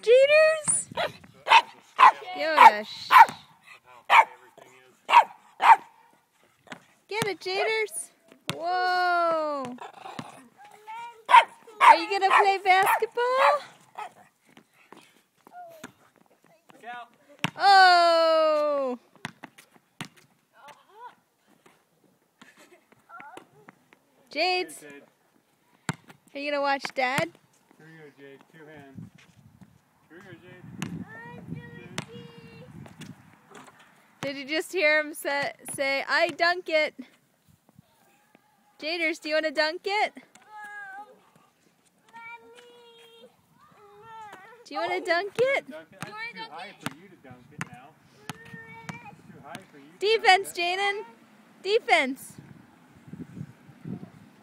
Jaders! Yosh. Get it, Jaders! Whoa! Are you gonna play basketball? Oh! Jades, are you gonna watch Dad? Here you go, Jade. 2 hands. Here you go, Jade. Did you just hear him say, I dunk it? Jaders, do you want to dunk it? Do you want to dunk it? That's too high for you to dunk it now. It's too high for you. Defense, Jaden. Defense.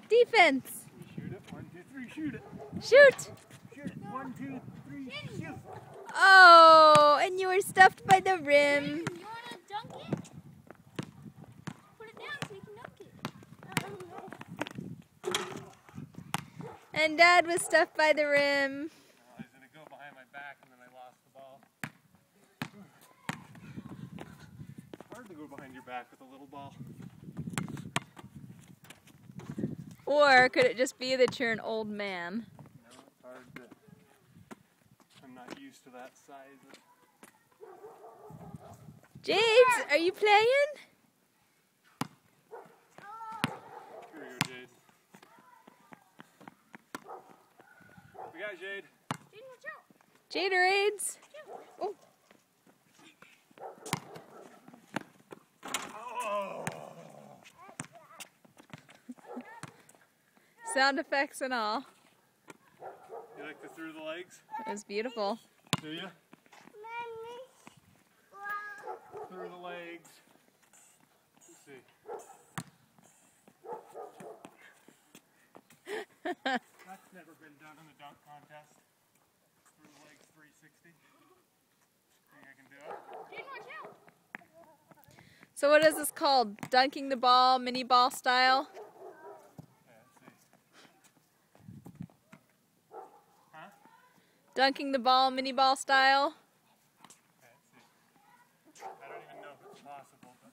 Defense. Shoot it. 1, 2, 3. Shoot it. Shoot. Shoot it. 1, 2, 3. Shoot. Oh, and you were stuffed by the rim. You want to dunk it? Put it down so you can dunk it. And Dad was stuffed by the rim. I was going to go behind my back and then I lost the ball. Hard to go behind your back with a little ball. Or could it just be that you're an old man? No, it's hard to... I'm not used to that size. Jades, are you playing? Here we go, Jade. We got Jade. Jaderades. Oh. Oh! Sound effects and all. You like the through the legs? It was beautiful. Do you? Through the legs. Let's see. That's never been done in the dunk contest. Through the legs 360. Think I can do it? So what is this called? Dunking the ball, mini ball style? Yeah, let's see. Huh? Dunking the ball, mini ball style? Okay, let's see. I don't even know if it's possible, but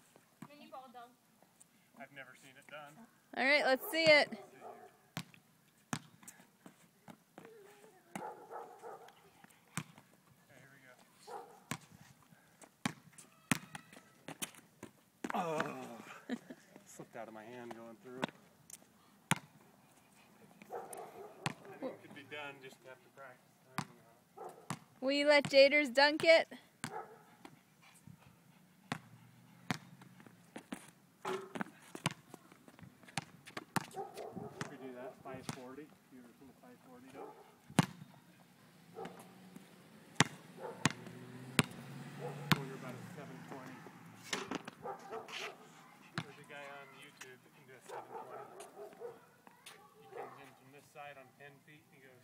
Mini ball dunk. I've never seen it done. All right, let's see it. Oh, slipped out of my hand going through. I think it could be done, just have to practice. Will you let Jaders dunk it? We do that, 540. You ever seen a 540 dunk? Well, you're about a 720. There's a guy on YouTube that can do a 720. He comes in from this side on 10 feet and he goes